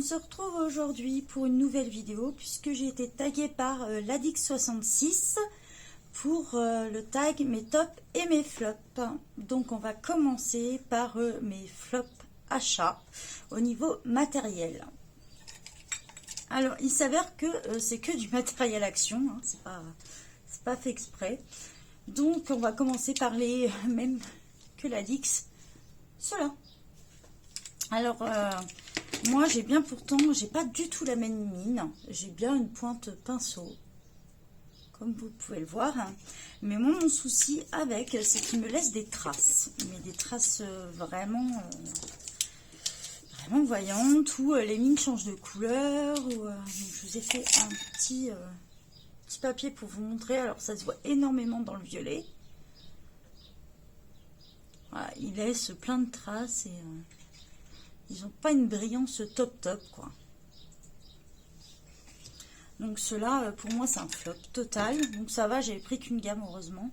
se retrouve aujourd'hui pour une nouvelle vidéo puisque j'ai été taguée par Ladix66 pour le tag mes tops et mes flops. Donc on va commencer par mes flops achats au niveau matériel. Alors il s'avère que c'est que du matériel action, hein, c'est pas fait exprès. Donc on va commencer par les mêmes que Ladix, ceux-là. Alors moi j'ai bien, pourtant j'ai pas du tout la même mine, j'ai bien une pointe pinceau comme vous pouvez le voir, mais moi mon souci avec c'est qu'il me laisse des traces, mais des traces vraiment voyantes, où les mines changent de couleur, ou, donc je vous ai fait un petit papier pour vous montrer. Alors ça se voit énormément dans le violet, voilà, il laisse plein de traces et ils n'ont pas une brillance top quoi. Donc cela pour moi c'est un flop total. Donc ça va, j'avais pris qu'une gamme heureusement,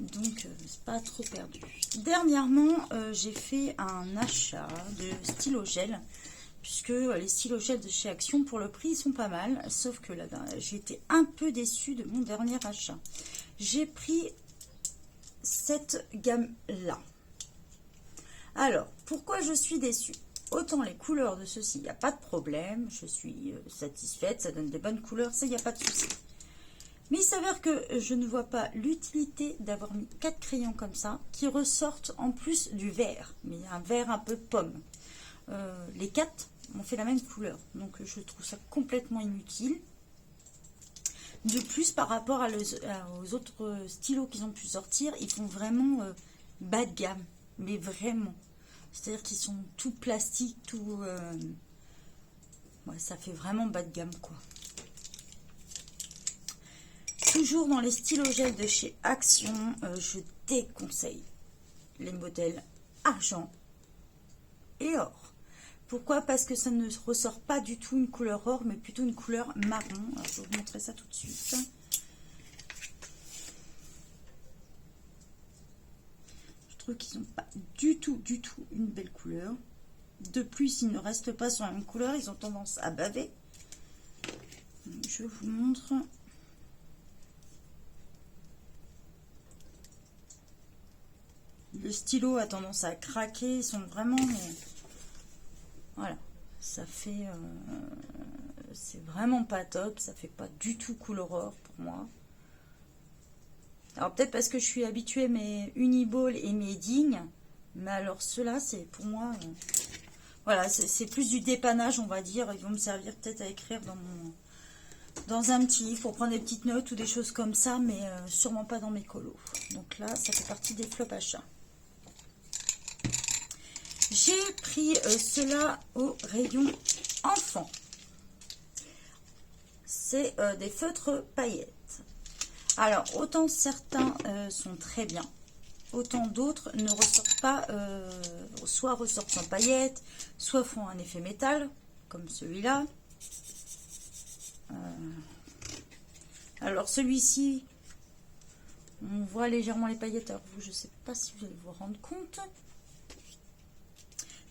donc c'est pas trop perdu. Dernièrement j'ai fait un achat de stylo gel, puisque les stylos gel de chez Action pour le prix ils sont pas mal, sauf que là j'ai été un peu déçue de mon dernier achat. J'ai pris cette gamme là. Alors pourquoi je suis déçue? Autant les couleurs de ceci, il n'y a pas de problème, je suis satisfaite, ça donne des bonnes couleurs, ça, il n'y a pas de souci. Mais il s'avère que je ne vois pas l'utilité d'avoir mis 4 crayons comme ça, qui ressortent en plus du vert, mais un vert un peu pomme. Les 4 ont fait la même couleur, donc je trouve ça complètement inutile. De plus, par rapport aux autres stylos qu'ils ont pu sortir, ils font vraiment bas de gamme, mais vraiment. C'est-à-dire qu'ils sont tout plastique, tout... ouais, ça fait vraiment bas de gamme, quoi. Toujours dans les stylos gel de chez Action, je déconseille les modèles argent et or. Pourquoi? Parce que ça ne ressort pas du tout une couleur or, mais plutôt une couleur marron. Alors, je vais vous montrer ça tout de suite. Je trouve qu'ils n'ont pas du tout une belle couleur. De plus, ils ne restent pas sur la même couleur, ils ont tendance à baver. Je vous montre. Le stylo a tendance à craquer, ils sont vraiment... Voilà, ça fait... c'est vraiment pas top, ça fait pas du tout couleur or pour moi. Alors peut-être parce que je suis habituée à mes Uniball et mes Dignes, mais alors ceux-là c'est pour moi, voilà, c'est plus du dépannage on va dire. Ils vont me servir peut-être à écrire dans un petit livre pour prendre des petites notes ou des choses comme ça, mais sûrement pas dans mes colos. Donc là ça fait partie des flops achats. J'ai pris cela au rayon enfant. C'est des feutres paillettes. Alors, autant certains sont très bien, autant d'autres ne ressortent pas, soit ressortent sans paillettes, soit font un effet métal, comme celui-là. Alors, celui-ci, on voit légèrement les paillettes. Alors, vous, je ne sais pas si vous allez vous rendre compte.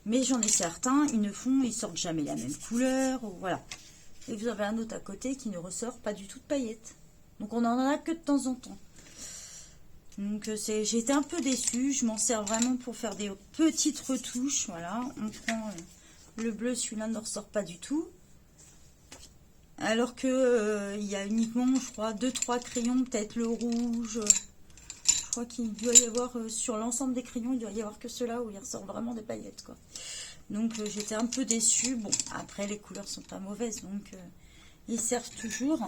Mais j'en ai certains, ils sortent jamais la même couleur, voilà. Et vous avez un autre à côté qui ne ressort pas du tout de paillettes. Donc on en a que de temps en temps. Donc j'ai été un peu déçue. Je m'en sers vraiment pour faire des petites retouches. Voilà, on prend le bleu, celui-là ne ressort pas du tout. Alors que il y a uniquement, je crois, 2-3 crayons, peut-être le rouge. Je crois qu'il doit y avoir, sur l'ensemble des crayons, il doit y avoir que ceux-là où il ressort vraiment des paillettes, quoi. Donc j'étais un peu déçue. Bon, après les couleurs sont pas mauvaises, donc ils servent toujours.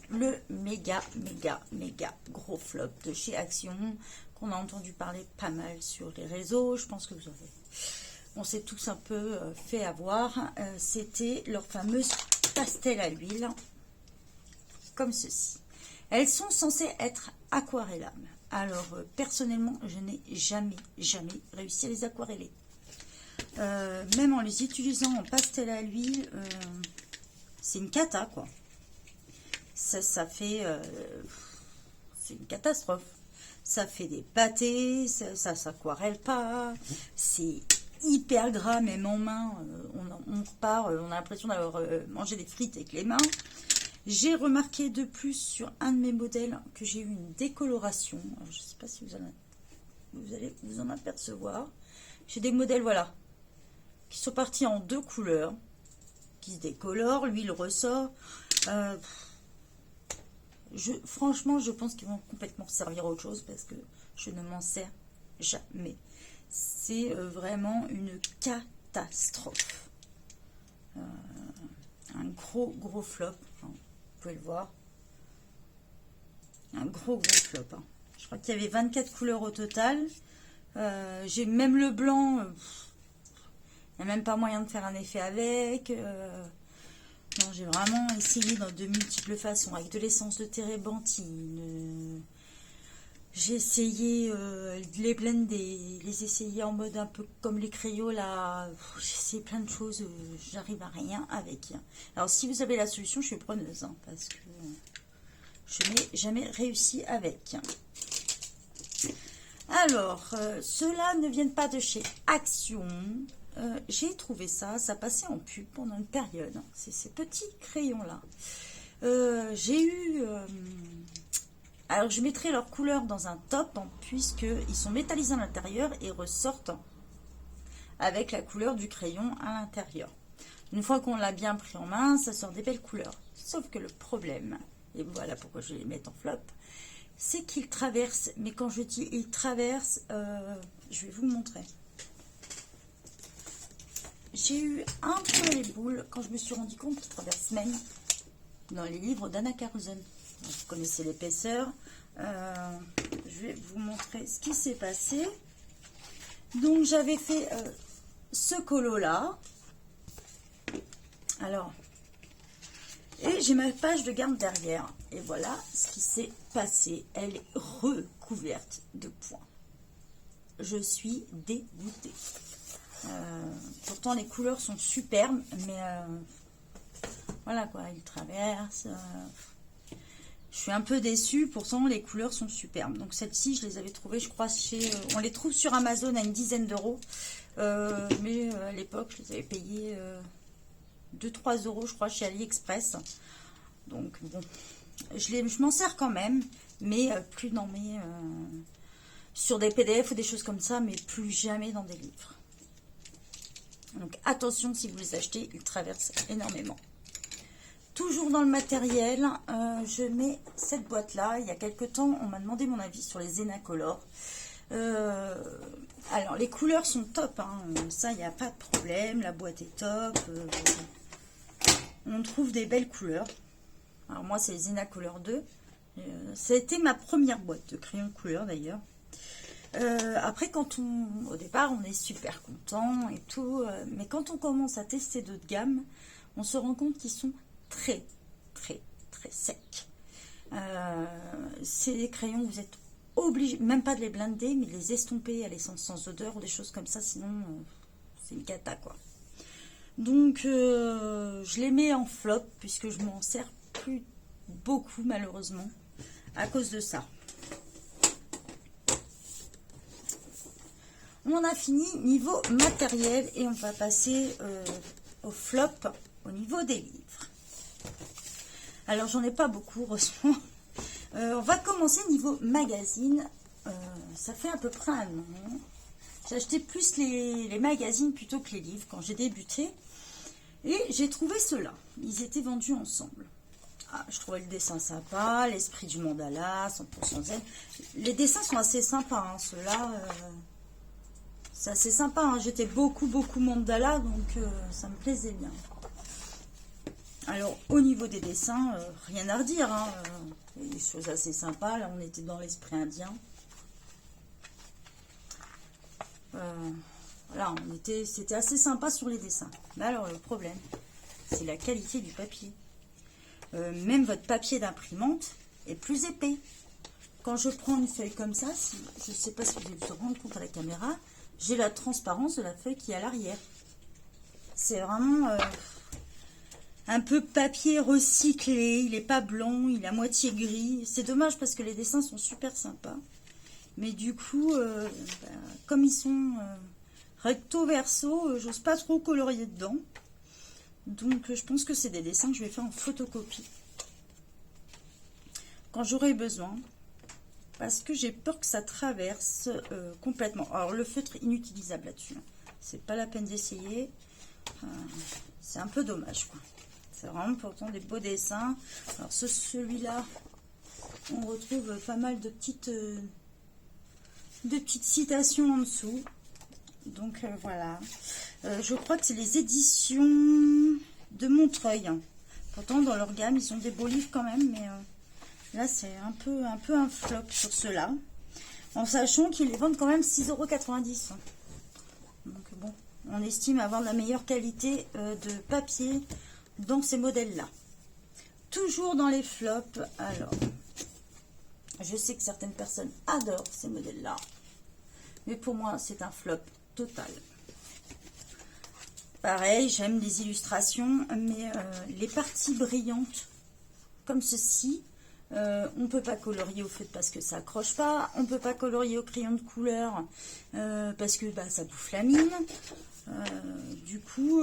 Le méga gros flop de chez Action, qu'on a entendu parler pas mal sur les réseaux. Je pense que on s'est tous un peu fait avoir. C'était leur fameuse pastel à l'huile, comme ceci. Elles sont censées être aquarellables. Alors personnellement, je n'ai jamais réussi à les aquareller. Même en les utilisant en pastel à l'huile, c'est une cata, quoi. Ça fait... c'est une catastrophe. Ça fait des pâtés, ça s'aquarelle pas. C'est hyper gras, même en main. On repart, on a l'impression d'avoir mangé des frites avec les mains. J'ai remarqué de plus sur un de mes modèles que j'ai eu une décoloration. Alors, je ne sais pas si vous allez vous en apercevoir. J'ai des modèles, voilà, qui sont partis en 2 couleurs, qui se décolorent. Lui, il ressort. Franchement, je pense qu'ils vont complètement servir à autre chose parce que je ne m'en sers jamais. C'est vraiment une catastrophe. Un gros flop. Hein, vous pouvez le voir. Un gros flop. Hein. Je crois qu'il y avait 24 couleurs au total. J'ai même le blanc. Il n'y a même pas moyen de faire un effet avec. Non, j'ai vraiment essayé de multiples façons, avec de l'essence de térébenthine. J'ai essayé de les blender, les essayer en mode un peu comme les crayons là. J'ai essayé plein de choses, j'arrive à rien avec. Alors si vous avez la solution, je suis preneuse, hein, parce que je n'ai jamais réussi avec. Alors, ceux-là ne viennent pas de chez Action. J'ai trouvé ça passait en pub pendant une période. C'est ces petits crayons-là. J'ai eu... alors, je mettrai leur couleur dans un top, hein, puisqu'ils sont métallisés à l'intérieur et ressortent avec la couleur du crayon à l'intérieur. Une fois qu'on l'a bien pris en main, ça sort des belles couleurs. Sauf que le problème, et voilà pourquoi je vais les mettre en flop, c'est qu'ils traversent. Mais quand je dis ils traversent, je vais vous montrer. J'ai eu un peu les boules quand je me suis rendu compte qu'ils traversent même dans les livres d'Anna Carusen. Vous connaissez l'épaisseur. Je vais vous montrer ce qui s'est passé. Donc j'avais fait ce colo là. Alors, et j'ai ma page de garde derrière. Et voilà ce qui s'est passé. Elle est recouverte de points. Je suis dégoûtée. Pourtant les couleurs sont superbes, mais voilà quoi, ils traversent. Je suis un peu déçue, pourtant les couleurs sont superbes. Donc celles-ci, je les avais trouvées, je crois, on les trouve sur Amazon à une dizaine d'euros. Mais à l'époque, je les avais payées 2-3 euros, je crois, chez AliExpress. Donc bon, je m'en sers quand même, mais plus dans mes... sur des PDF ou des choses comme ça, mais plus jamais dans des livres. Donc attention, si vous les achetez, ils traversent énormément. Toujours dans le matériel, je mets cette boîte-là. Il y a quelques temps, on m'a demandé mon avis sur les Zenacolor. Alors, les couleurs sont top, hein. Ça, il n'y a pas de problème. La boîte est top. On trouve des belles couleurs. Alors, moi, c'est les Zenacolor 2. Ça a été ma première boîte de crayons couleur, d'ailleurs. Après, au départ, on est super content et tout, mais quand on commence à tester d'autres gammes, on se rend compte qu'ils sont très secs. C'est des crayons, vous êtes obligé, même pas de les blender, mais de les estomper à l'essence sans odeur ou des choses comme ça, sinon c'est une cata quoi. Donc je les mets en flop puisque je m'en sers plus beaucoup malheureusement à cause de ça. On a fini niveau matériel et on va passer au flop au niveau des livres. Alors j'en ai pas beaucoup heureusement. On va commencer niveau magazine. Ça fait à peu près un an. J'ai acheté plus les magazines plutôt que les livres quand j'ai débuté. Et j'ai trouvé ceux-là. Ils étaient vendus ensemble. Ah, je trouvais le dessin sympa, l'esprit du mandala, 100% zen. Les dessins sont assez sympas, hein, ceux-là. C'est assez sympa, hein. J'étais beaucoup mandala, donc ça me plaisait bien. Alors, au niveau des dessins, rien à redire, hein. Des choses assez sympas. Là, on était dans l'esprit indien. Voilà, c'était assez sympa sur les dessins. Mais alors, le problème, c'est la qualité du papier. Même votre papier d'imprimante est plus épais. Quand je prends une feuille comme ça, je ne sais pas si vous allez vous rendre compte à la caméra, j'ai la transparence de la feuille qui est à l'arrière. C'est vraiment un peu papier recyclé, il n'est pas blanc, il est à moitié gris. C'est dommage parce que les dessins sont super sympas. Mais du coup, comme ils sont Recto verso, j'ose pas trop colorier dedans. Donc je pense que c'est des dessins que je vais faire en photocopie. Quand j'aurai besoin. Parce que j'ai peur que ça traverse complètement. Alors le feutre inutilisable là-dessus. C'est pas la peine d'essayer. C'est un peu dommage, quoi. C'est vraiment pourtant des beaux dessins. Alors celui-là, on retrouve pas mal de petites citations en dessous. Donc voilà. Je crois que c'est les éditions de Montreuil. Pourtant dans leur gamme, ils ont des beaux livres quand même, mais là c'est un peu un flop sur ceux-là. En sachant qu'ils les vendent quand même 6,90 €. Donc bon, on estime avoir la meilleure qualité de papier dans ces modèles-là. Toujours dans les flops. Alors, je sais que certaines personnes adorent ces modèles-là. Mais pour moi, c'est un flop total. Pareil, j'aime les illustrations, mais les parties brillantes, comme ceci, on ne peut pas colorier au feutre parce que ça accroche pas. On ne peut pas colorier au crayon de couleur parce que ça bouffe la mine. Du coup,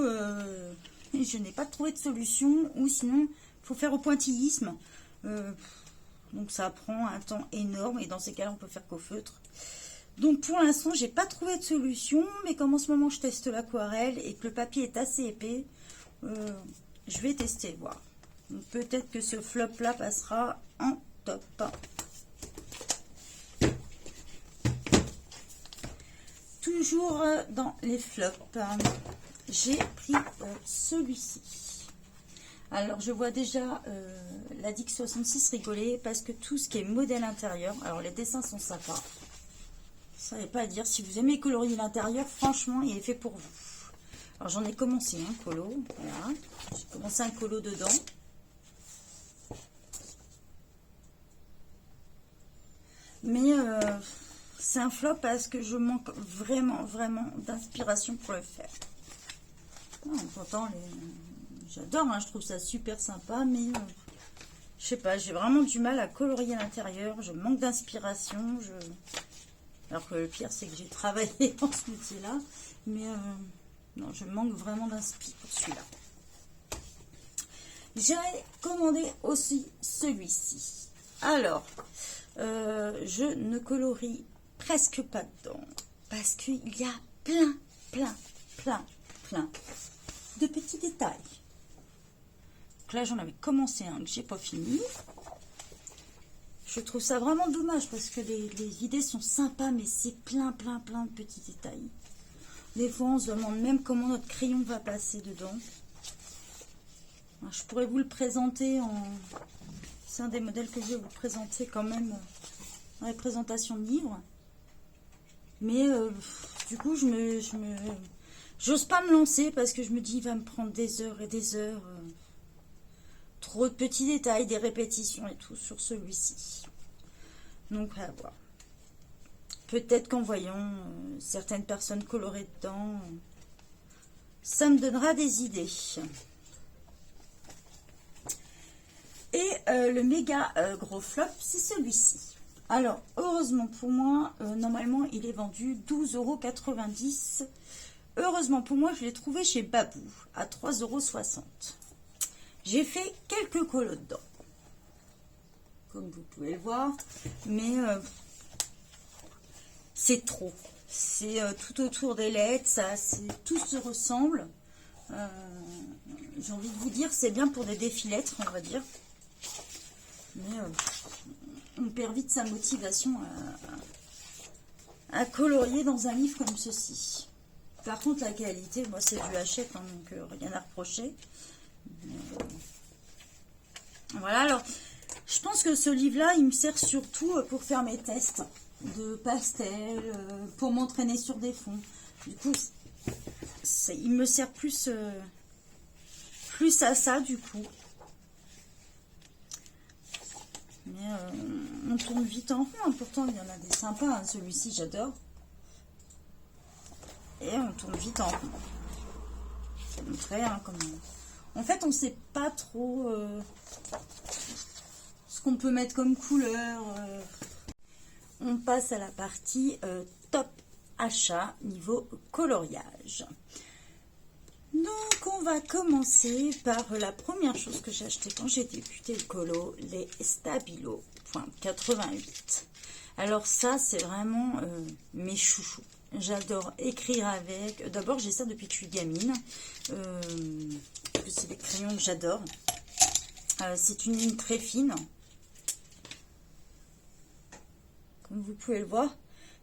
je n'ai pas trouvé de solution. Ou sinon, il faut faire au pointillisme. Donc ça prend un temps énorme. Et dans ces cas-là, on peut faire qu'au feutre. Donc pour l'instant, j'ai pas trouvé de solution. Mais comme en ce moment, je teste l'aquarelle et que le papier est assez épais, je vais tester, voir. Peut-être que ce flop-là passera en top. Toujours dans les flops, j'ai pris celui-ci. Alors, je vois déjà la Dick 66 rigoler parce que tout ce qui est modèle intérieur, alors les dessins sont sympas. Ça n'est pas à dire. Si vous aimez colorier l'intérieur, franchement, il est fait pour vous. Alors, j'en ai commencé un colo. Voilà. J'ai commencé un colo dedans. Mais c'est un flop parce que je manque vraiment d'inspiration pour le faire. Pourtant, j'adore, hein, je trouve ça super sympa, mais je sais pas, j'ai vraiment du mal à colorier l'intérieur. Je manque d'inspiration. Alors que le pire, c'est que j'ai travaillé dans ce métier-là. Mais non, je manque vraiment d'inspiration pour celui-là. J'ai commandé aussi celui-ci. Alors, je ne colorie presque pas dedans parce qu'il y a plein de petits détails. Donc là, j'en avais commencé un que j'ai pas fini. Je trouve ça vraiment dommage parce que les idées sont sympas, mais c'est plein de petits détails. Des fois, on se demande même comment notre crayon va passer dedans. Alors, je pourrais vous le présenter en... C'est un des modèles que je vais vous présenter quand même dans les présentations de livres. Mais du coup, j'ose pas me lancer parce que je me dis, il va me prendre des heures et des heures. Trop de petits détails, des répétitions et tout sur celui-ci. Donc, à voir. Peut-être qu'en voyant certaines personnes colorées dedans, ça me donnera des idées. Et le méga gros flop, c'est celui-ci. Alors, heureusement pour moi, normalement, il est vendu 12,90 €. Heureusement pour moi, je l'ai trouvé chez Babou à 3,60 €. J'ai fait quelques colos dedans, comme vous pouvez le voir, mais c'est trop. C'est tout autour des lettres, tout se ressemble. J'ai envie de vous dire, c'est bien pour des défis lettres, on va dire. Mais on perd vite sa motivation à colorier dans un livre comme ceci. Par contre, la qualité, moi, c'est du Hachette, hein, donc rien à reprocher. Voilà, alors, je pense que ce livre-là, il me sert surtout pour faire mes tests de pastel, pour m'entraîner sur des fonds. Du coup, il me sert plus à ça, du coup. Mais on tourne vite en rond, hein. Pourtant il y en a des sympas, hein. Celui-ci j'adore. Et on tourne vite en rond. Je vais vous montrer hein, comment... En fait on ne sait pas trop ce qu'on peut mettre comme couleur. On passe à la partie top achats niveau coloriage. Donc on va commencer par la première chose que j'ai acheté quand j'ai débuté le colo, les Stabilo .88. Alors ça c'est vraiment mes chouchous. J'adore écrire avec. D'abord j'ai ça depuis que je suis gamine. C'est des crayons que j'adore. C'est une ligne très fine. Comme vous pouvez le voir.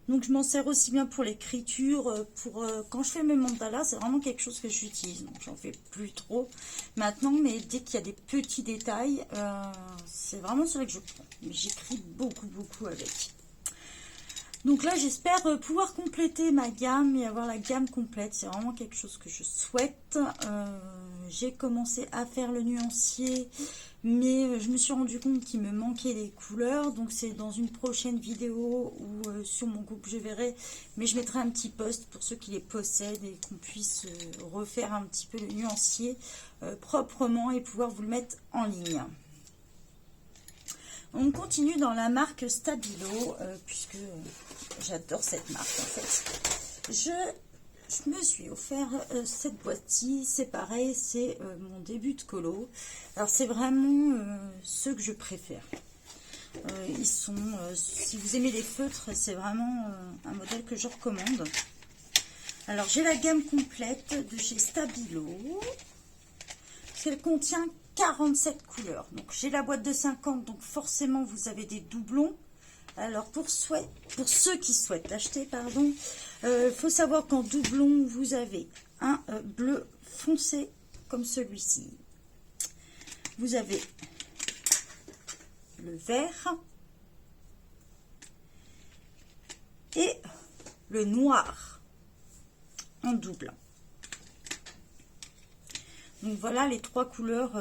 Donc je m'en sers aussi bien pour l'écriture, pour quand je fais mes mandalas, c'est vraiment quelque chose que j'utilise. Donc j'en fais plus trop maintenant, mais dès qu'il y a des petits détails, c'est vraiment celui que je prends. J'écris beaucoup avec. Donc là j'espère pouvoir compléter ma gamme et avoir la gamme complète. C'est vraiment quelque chose que je souhaite. J'ai commencé à faire le nuancier, mais je me suis rendu compte qu'il me manquait des couleurs. Donc c'est dans une prochaine vidéo ou sur mon groupe je verrai. Mais je mettrai un petit post pour ceux qui les possèdent et qu'on puisse refaire un petit peu le nuancier proprement et pouvoir vous le mettre en ligne. On continue dans la marque Stabilo, puisque j'adore cette marque en fait. Je me suis offert cette boîte-ci, c'est pareil, c'est mon début de colo. Alors c'est vraiment ceux que je préfère. Ils sont, si vous aimez les feutres, c'est vraiment un modèle que je recommande. Alors j'ai la gamme complète de chez Stabilo. Elle contient 47 couleurs. Donc j'ai la boîte de 50, donc forcément vous avez des doublons. Alors pour ceux qui souhaitent l'acheter, pardon, faut savoir qu'en doublon vous avez un bleu foncé comme celui-ci. Vous avez le vert et le noir en double. Donc voilà les trois couleurs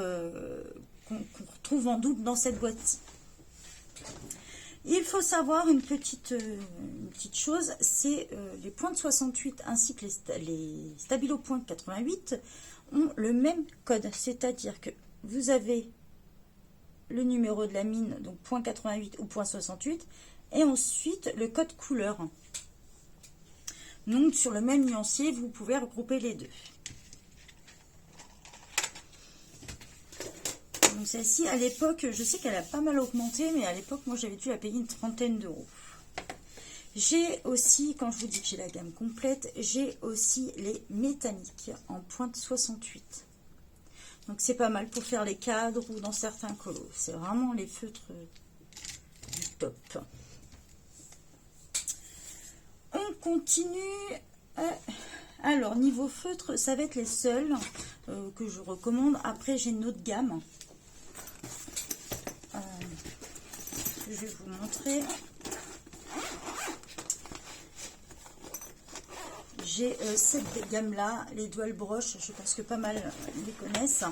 qu'on retrouve en double dans cette boîte-ci. Il faut savoir une petite chose, c'est les points de 68 ainsi que les Stabilo points 88 ont le même code. C'est-à-dire que vous avez le numéro de la mine, donc point 88 ou point 68, et ensuite le code couleur. Donc sur le même nuancier, vous pouvez regrouper les deux. Donc celle-ci, à l'époque, je sais qu'elle a pas mal augmenté, mais à l'époque, moi, j'avais dû la payer une trentaine d'euros. J'ai aussi, quand je vous dis que j'ai la gamme complète, j'ai aussi les métalliques en pointe 68. Donc c'est pas mal pour faire les cadres ou dans certains colos. C'est vraiment les feutres du top. On continue. Alors, niveau feutre, ça va être les seuls que je recommande. Après, j'ai une autre gamme. Je vais vous montrer. J'ai cette gamme-là, les Dual Brush, je pense que pas mal les connaissent.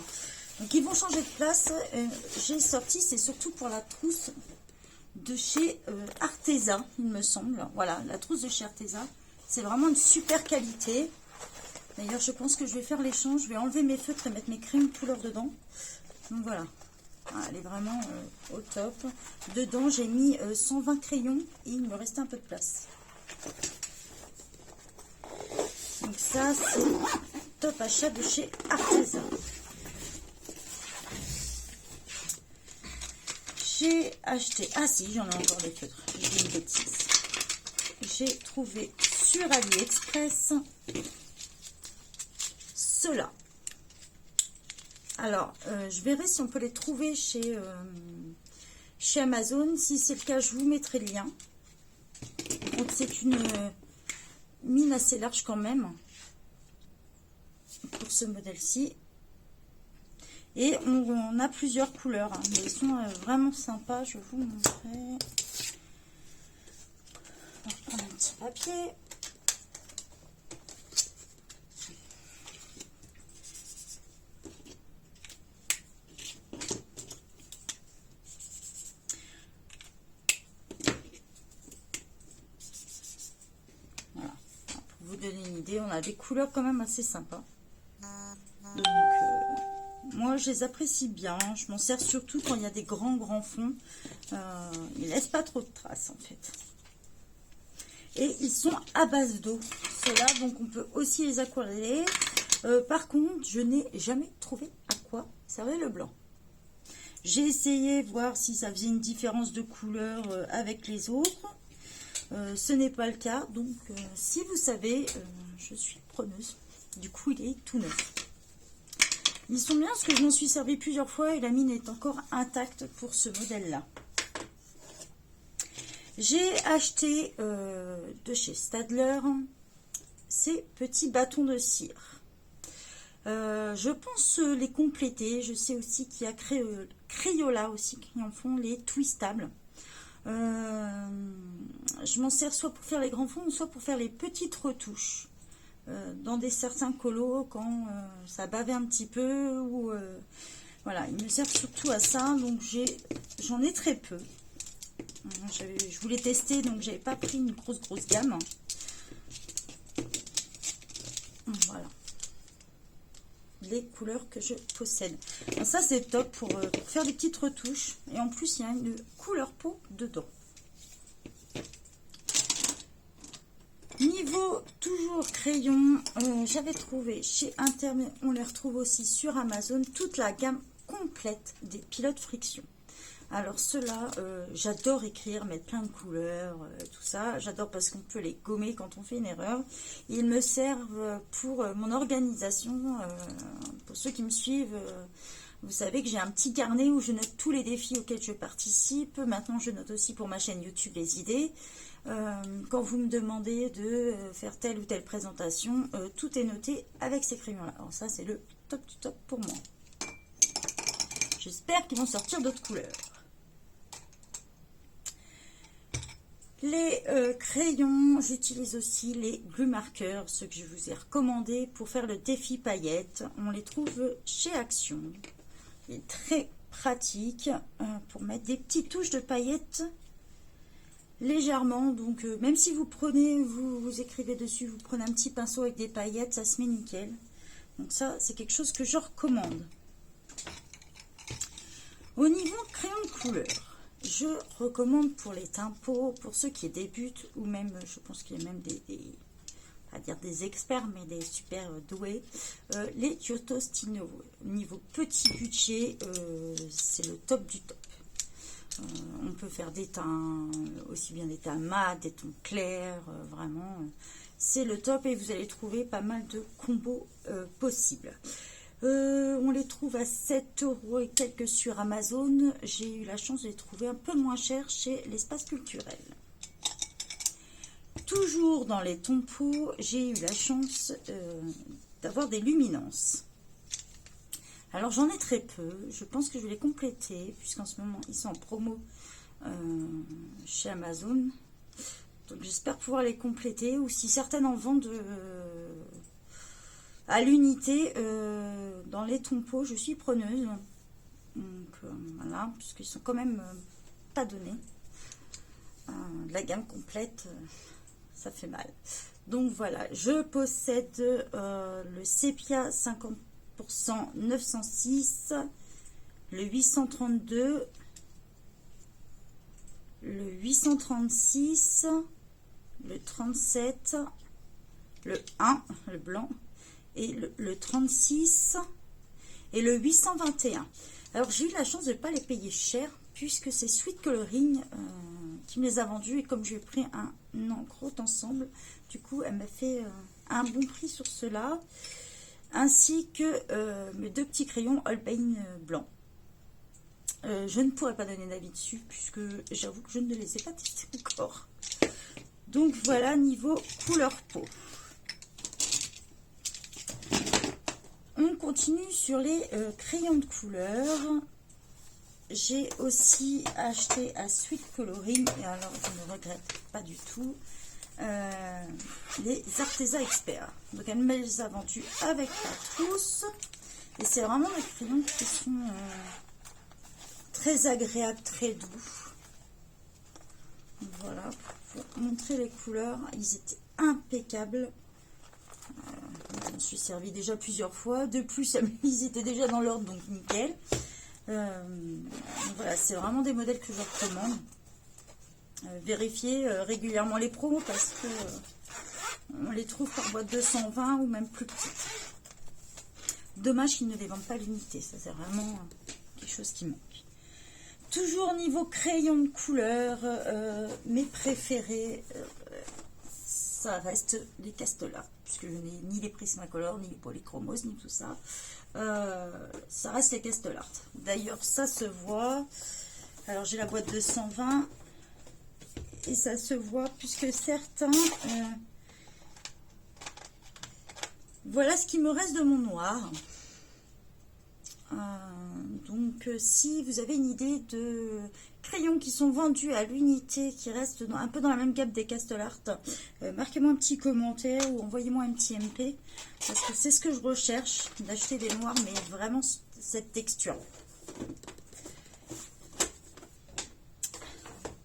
Donc, ils vont changer de place. J'ai sorti, c'est surtout pour la trousse de chez Arteza, il me semble. Voilà, la trousse de chez Arteza. C'est vraiment une super qualité. D'ailleurs, je pense que je vais faire l'échange. Je vais enlever mes feutres et mettre mes crayons de couleur dedans. Donc voilà. Elle est vraiment au top. Dedans, j'ai mis 120 crayons et il me restait un peu de place. Donc ça, c'est top achat de chez Arteza. J'ai acheté... Ah si, j'en ai encore des feutres. J'ai dit une bêtise. J'ai trouvé sur AliExpress ceux-là. Alors, je verrai si on peut les trouver chez Amazon. Si c'est le cas, je vous mettrai le lien. Donc, c'est une mine assez large quand même pour ce modèle-ci. Et on a plusieurs couleurs, hein, mais ils sont vraiment sympas. Je vais vous montrer. On va prendre un petit papier. Voilà. Pour vous donner une idée, on a des couleurs quand même assez sympas. Donc, moi, je les apprécie bien. Je m'en sers surtout quand il y a des grands fonds. Ils ne laissent pas trop de traces, en fait. Et ils sont à base d'eau, ceux-là, donc on peut aussi les aquareller. Par contre, je n'ai jamais trouvé à quoi servait le blanc. J'ai essayé voir si ça faisait une différence de couleur avec les autres. Ce n'est pas le cas, donc si vous savez, je suis preneuse. Du coup, il est tout neuf. Ils sont bien parce que je m'en suis servi plusieurs fois et la mine est encore intacte pour ce modèle-là. J'ai acheté de chez Staedtler ces petits bâtons de cire. Je pense les compléter. Je sais aussi qu'il y a Crayola aussi qui en font les twistables. Je m'en sers soit pour faire les grands fonds, soit pour faire les petites retouches. Dans certains colos, quand ça bavait un petit peu. Ou voilà, il me sert surtout à ça. Donc j'en ai très peu. Je voulais tester, donc j'avais pas pris une grosse gamme. Voilà. Les couleurs que je possède. Alors ça c'est top pour faire des petites retouches. Et en plus il y a une couleur peau dedans. Niveau toujours crayon, j'avais trouvé chez Internet, on les retrouve aussi sur Amazon, toute la gamme complète des pilotes friction. Alors ceux-là, j'adore écrire, mettre plein de couleurs, tout ça. J'adore parce qu'on peut les gommer quand on fait une erreur. Ils me servent pour mon organisation. Pour ceux qui me suivent, vous savez que j'ai un petit carnet où je note tous les défis auxquels je participe. Maintenant, je note aussi pour ma chaîne YouTube les idées. Quand vous me demandez de faire telle ou telle présentation, tout est noté avec ces crayons-là. Alors ça, c'est le top du top pour moi. J'espère qu'ils vont sortir d'autres couleurs. Les crayons, j'utilise aussi les glue markers, ceux que je vous ai recommandés pour faire le défi paillettes. On les trouve chez Action. Il est très pratique pour mettre des petites touches de paillettes légèrement. Donc même si vous prenez, vous écrivez dessus, vous prenez un petit pinceau avec des paillettes, ça se met nickel. Donc ça, c'est quelque chose que je recommande. Au niveau crayon de couleur, je recommande pour les tympos, pour ceux qui débutent, ou même, je pense qu'il y a même pas dire des experts, mais des super doués, les Giotto Stino. Niveau petit budget, c'est le top du top. On peut faire des teints, aussi bien des teints mat, des tons clairs, vraiment, c'est le top et vous allez trouver pas mal de combos possibles. On les trouve à 7 € et quelques sur Amazon. J'ai eu la chance de les trouver un peu moins chers chez l'Espace Culturel. Toujours dans les tons peau, j'ai eu la chance d'avoir des luminances. Alors j'en ai très peu. Je pense que je vais les compléter puisqu'en ce moment ils sont en promo chez Amazon. Donc j'espère pouvoir les compléter ou si certaines en vendent à l'unité dans les tons peau, je suis preneuse. Donc voilà, puisqu'ils sont quand même pas donnés. La gamme complète, ça fait mal. Donc voilà, je possède le Sepia 50% 906, le 832, le 836, le 37, le 1, le blanc, et le 36 et le 821. Alors j'ai eu la chance de ne pas les payer cher puisque c'est Sweet Coloring qui me les a vendus et comme j'ai pris un encre ensemble, du coup elle m'a fait un bon prix sur cela ainsi que mes deux petits crayons Holbein blanc. Je ne pourrais pas donner d'avis dessus puisque j'avoue que je ne les ai pas testés encore. Donc voilà niveau couleur peau. On continue sur les crayons de couleur. J'ai aussi acheté à Sweet Coloring, et alors je ne regrette pas du tout, les Arteza Expert. Donc elle me les a vendus avec la trousse. Et c'est vraiment des crayons qui sont très agréables, très doux. Voilà, pour montrer les couleurs, ils étaient impeccables. Je me suis servi déjà plusieurs fois. De plus, ils étaient déjà dans l'ordre, donc nickel. Voilà, c'est vraiment des modèles que je recommande. Vérifiez régulièrement les promos parce que on les trouve par boîte de 120 ou même plus petites. Dommage qu'ils ne les vendent pas à l'unité, ça c'est vraiment quelque chose qui manque. Toujours niveau crayon de couleur, mes préférés, ça reste les Castellar, puisque je n'ai ni les Prismacolor, ni les Polychromos, ni tout ça. Ça reste les Castellar. D'ailleurs, ça se voit. Alors, j'ai la boîte de 120 et ça se voit puisque certains... voilà ce qui me reste de mon noir. Donc, si vous avez une idée de crayons qui sont vendus à l'unité, qui restent un peu dans la même gamme des Castellar, marquez-moi un petit commentaire ou envoyez-moi un petit MP, parce que c'est ce que je recherche, d'acheter des noirs, mais vraiment cette texture.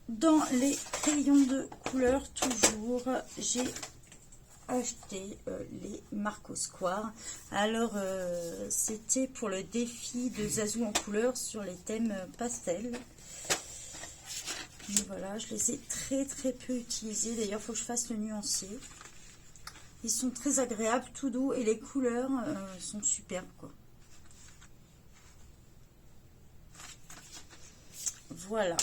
Dans les crayons de couleur, toujours, j'ai acheté les Marco Square. Alors c'était pour le défi de Zazou en couleur sur les thèmes pastel. Et voilà, je les ai très peu utilisés. D'ailleurs, il faut que je fasse le nuancier. Ils sont très agréables, tout doux, et les couleurs sont superbes, quoi. Voilà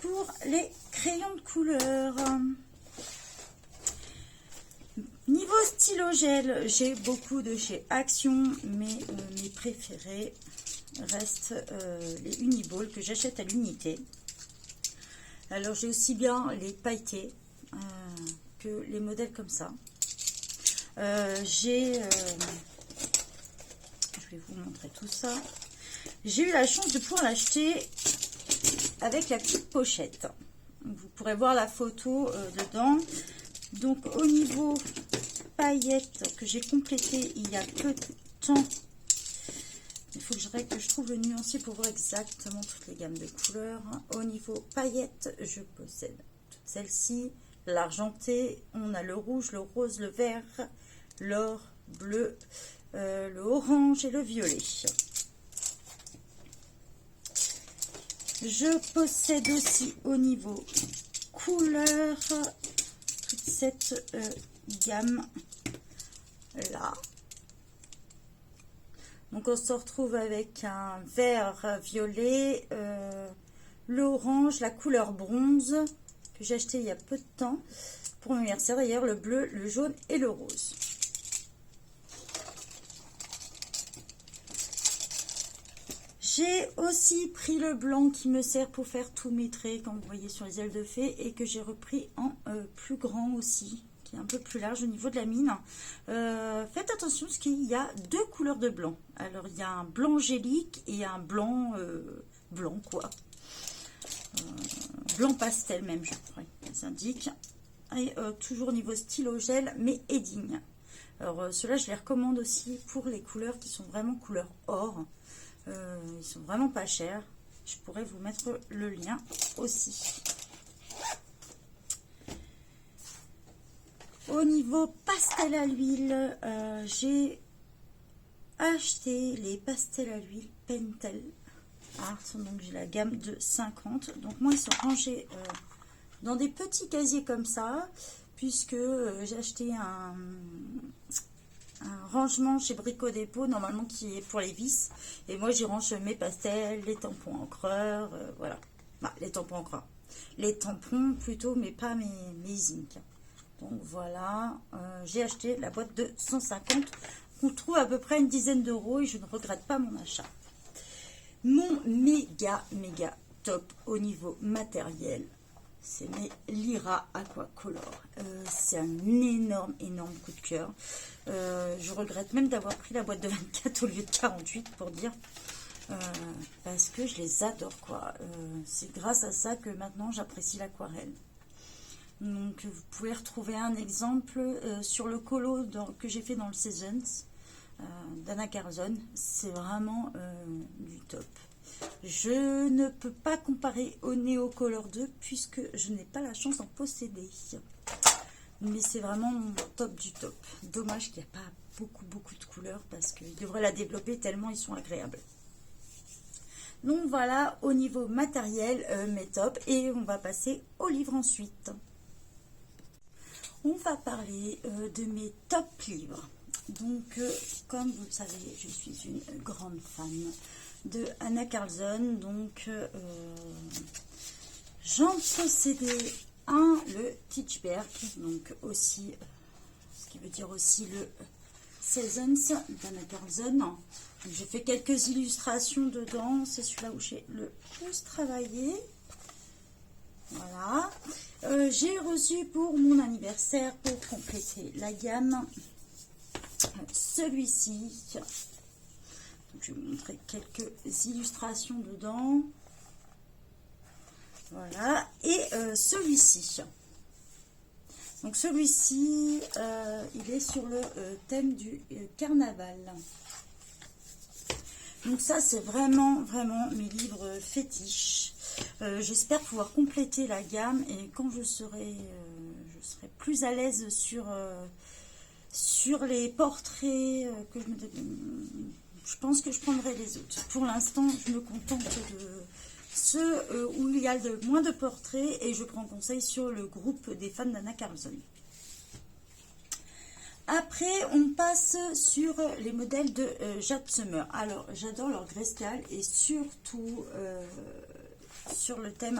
pour les crayons de couleur. Niveau stylo gel, j'ai beaucoup de chez Action, mais mes préférés restent les Uniball que j'achète à l'unité. Alors j'ai aussi bien les pailletés que les modèles comme ça. Je vais vous montrer tout ça. J'ai eu la chance de pouvoir l'acheter avec la petite pochette. Vous pourrez voir la photo dedans. Donc au niveau paillettes que j'ai complété il y a peu de temps, il faut que je trouve le nuancier pour voir exactement toutes les gammes de couleurs. Au niveau paillettes, je possède toutes celles-ci, l'argenté, on a le rouge, le rose, le vert, l'or, bleu, le orange et le violet. Je possède aussi au niveau couleur toute cette gamme là. Donc on se retrouve avec un vert violet, l'orange, la couleur bronze que j'ai acheté il y a peu de temps pour mon anniversaire, d'ailleurs, le bleu, le jaune et le rose. J'ai aussi pris le blanc qui me sert pour faire tous mes traits, comme vous voyez sur les ailes de fée, et que j'ai repris en plus grand aussi, qui est un peu plus large au niveau de la mine. Faites attention parce qu'il y a deux couleurs de blanc. Alors il y a un blanc angélique et un blanc blanc quoi. Blanc pastel même, je crois, ça indique. Et toujours au niveau stylo gel, mais Edding. Alors ceux-là, je les recommande aussi pour les couleurs qui sont vraiment couleur or. Ils sont vraiment pas chers. Je pourrais vous mettre le lien aussi. Au niveau pastel à l'huile, j'ai acheté les pastels à l'huile Pentel Art. Donc j'ai la gamme de 50. Donc moi ils sont rangés dans des petits casiers comme ça, puisque j'ai acheté un rangement chez Brico Dépôt, normalement qui est pour les vis. Et moi j'y range mes pastels, les tampons encreurs, voilà. Bah, les tampons encreurs. Les tampons plutôt, mais pas mes inks. Donc voilà, j'ai acheté la boîte de 150. On trouve à peu près une dizaine d'euros et je ne regrette pas mon achat. Mon méga top au niveau matériel, c'est mes Lyra Aquacolor. C'est un énorme coup de cœur. Je regrette même d'avoir pris la boîte de 24 au lieu de 48 pour dire, parce que je les adore quoi. C'est grâce à ça que maintenant j'apprécie l'aquarelle. Donc vous pouvez retrouver un exemple sur le colo que j'ai fait dans le Seasons d'Anna Carzon. C'est vraiment du top. Je ne peux pas comparer au Neo Color 2 puisque je n'ai pas la chance d'en posséder. Mais c'est vraiment mon top du top. Dommage qu'il n'y a pas beaucoup de couleurs parce qu'ils devraient la développer tellement ils sont agréables. Donc voilà, au niveau matériel, mes tops. Et on va passer au livre ensuite. On va parler de mes top livres. Donc, comme vous le savez, je suis une grande fan de Hanna Karlzon. Donc, j'en possédais un, le Teachberg, donc aussi, ce qui veut dire aussi le Seasons d'Hanna Karlzon. J'ai fait quelques illustrations dedans, c'est celui-là où j'ai le plus travaillé. Voilà. J'ai reçu pour mon anniversaire, pour compléter la gamme, celui-ci. Je vais vous montrer quelques illustrations dedans. Voilà. Et celui-ci. Donc celui-ci, il est sur le thème du carnaval. Donc ça, c'est vraiment mes livres fétiches. J'espère pouvoir compléter la gamme et quand je serai plus à l'aise sur les portraits que je pense que je prendrai les autres. Pour l'instant, je me contente de ceux où il y a moins de portraits et je prends conseil sur le groupe des fans d'Hanna Karlzon. Après, on passe sur les modèles de Jade Summer. Alors, j'adore leur grayscale et surtout sur le thème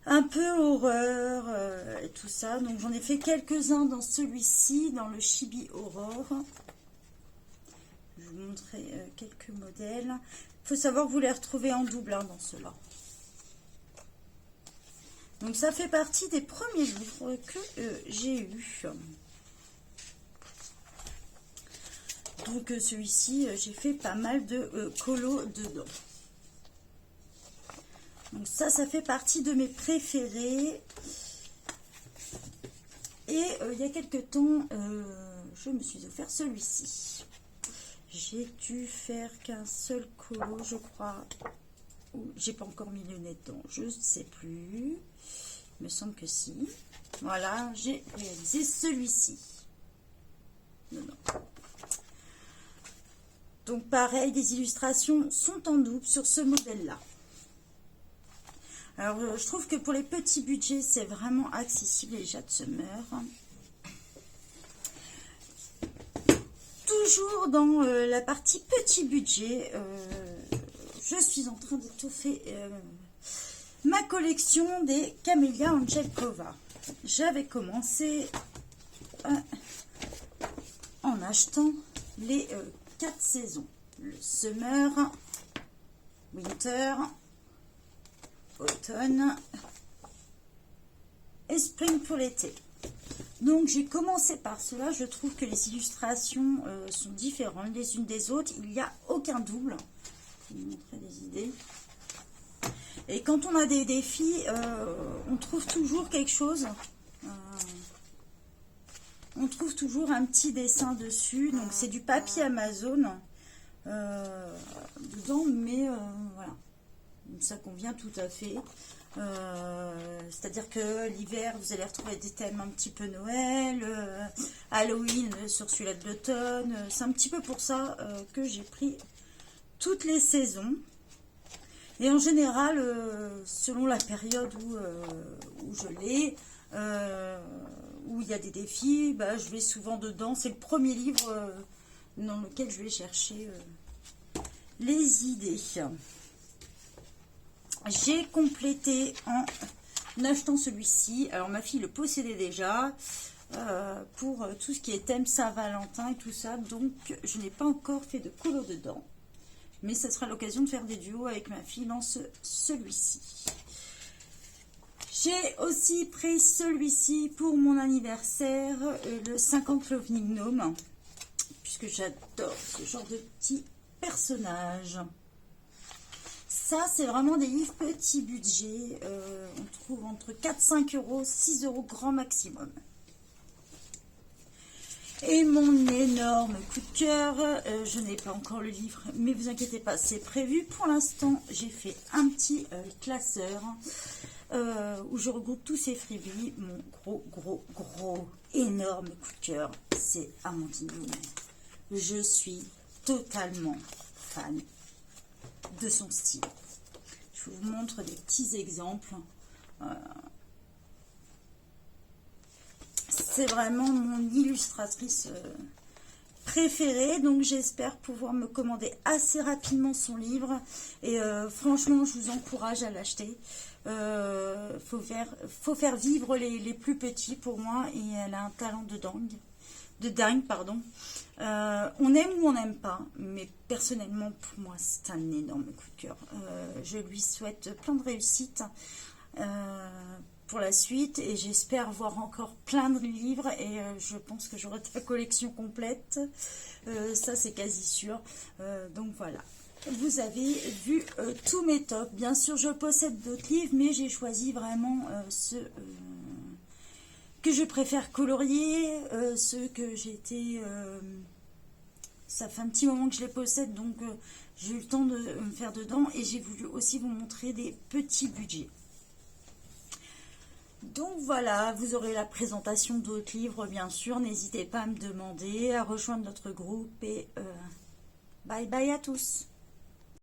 un peu horreur et tout ça. Donc, j'en ai fait quelques-uns dans celui-ci, dans le Chibi Aurore. Je vais vous montrer quelques modèles. Il faut savoir que vous les retrouvez en double dans ceux-là. Donc ça fait partie des premiers livres que j'ai eu. Donc celui-ci, j'ai fait pas mal de colos dedans. Donc ça fait partie de mes préférés. Et il y a quelques temps, je me suis offert celui-ci. J'ai dû faire qu'un seul colo, je crois. J'ai pas encore mis le nez dedans, je ne sais plus. Il me semble que si. Voilà, j'ai réalisé celui-ci. Non. Donc pareil, les illustrations sont en double sur ce modèle-là. Alors je trouve que pour les petits budgets, c'est vraiment accessible les Jade Summer. Toujours dans la partie petit budget, je suis en train d'étoffer ma collection des Camellia Angelkova. J'avais commencé en achetant les 4 saisons. Le Summer, Winter, Automne et Spring pour l'été. Donc j'ai commencé par cela. Je trouve que les illustrations sont différentes les unes des autres. Il n'y a aucun double. Je vais vous montrer des idées. Et quand on a des défis, on trouve toujours quelque chose. On trouve toujours un petit dessin dessus. Donc c'est du papier Amazon dedans, mais voilà. Ça convient tout à fait. C'est-à-dire que l'hiver, vous allez retrouver des thèmes un petit peu Noël, Halloween sur celui-là de l'automne. C'est un petit peu pour ça que j'ai pris toutes les saisons. Et en général, selon la période où je l'ai, où il y a des défis, je vais souvent dedans. C'est le premier livre dans lequel je vais chercher les idées. J'ai complété en achetant celui-ci. Alors ma fille le possédait déjà pour tout ce qui est thème Saint-Valentin et tout ça. Donc je n'ai pas encore fait de colo dedans. Mais ça sera l'occasion de faire des duos avec ma fille dans celui-ci. J'ai aussi pris celui-ci pour mon anniversaire, le 50 Loving Gnome. Puisque j'adore ce genre de petits personnages. Ça, c'est vraiment des livres petit budget. On trouve entre 4-5 euros, 6 euros grand maximum. Et mon énorme coup de cœur, je n'ai pas encore le livre, mais vous inquiétez pas, c'est prévu. Pour l'instant, j'ai fait un petit classeur où je regroupe tous ces freebies. Mon gros, énorme coup de cœur, c'est Amandine Loumet. Je suis totalement fan de son style. Je vous montre des petits exemples. C'est vraiment mon illustratrice préférée, donc j'espère pouvoir me commander assez rapidement son livre. Et franchement, je vous encourage à l'acheter. Faut faire vivre les plus petits pour moi, et elle a un talent de dingue, pardon. On aime ou on n'aime pas, mais personnellement pour moi c'est un énorme coup de cœur. Je lui souhaite plein de réussite pour la suite, et j'espère voir encore plein de livres, et je pense que j'aurai ta collection complète, ça c'est quasi sûr. Donc voilà, vous avez vu tous mes tops. Bien sûr je possède d'autres livres, mais j'ai choisi vraiment ceux que je préfère colorier, ceux que j'ai été... ça fait un petit moment que je les possède, donc j'ai eu le temps de me faire dedans, et j'ai voulu aussi vous montrer des petits budgets. Donc voilà, vous aurez la présentation d'autres livres, bien sûr. N'hésitez pas à me demander, à rejoindre notre groupe, et bye bye à tous.